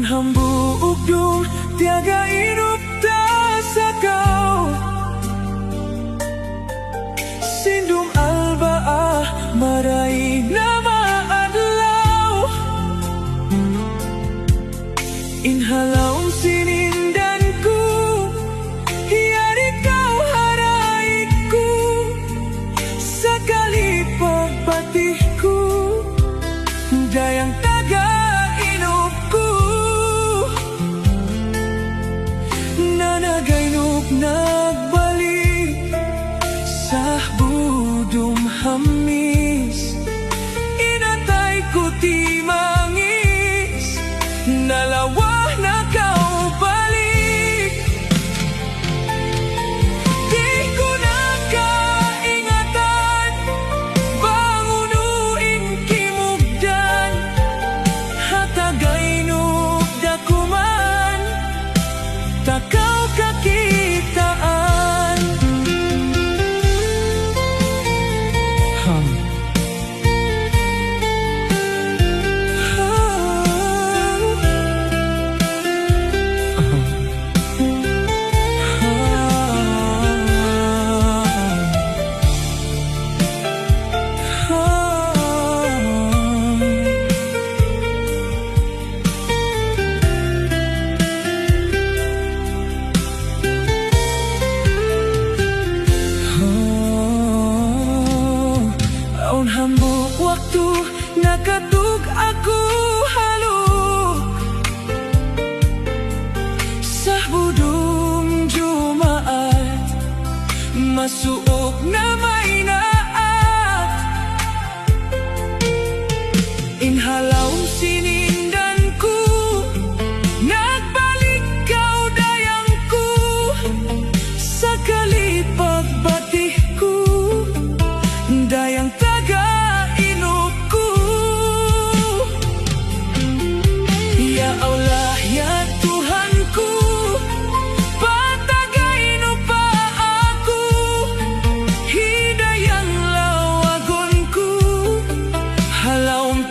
Aun hambuog dung tiaga inup ta sa kau. Sindum alba maray na maadlaw. Inhalaw sinindan ko, hiyari kau haray ko. Sa kalipagbatih ko, dayang taga inup ko. Nanagaynup nagbalik sa budum hamis. Inatay ko ti mangis, nalawah na kau balik. Di ko nakaingatan, bangunuin kimugdan. Hatagaynup dakuman, takaw kakitaan. Aun hambuk waktu nakatug aku haluk sa budung Jumaat, masuok na may naat. Inhalaw sinindan ko, nagbalik kau dayang ko. Sa kalipagbatih ko, dayang taga inup ko. Ya Allah, ya Tuhan ku, patagaynup pa ako. Hidayang lawagon ko, halawang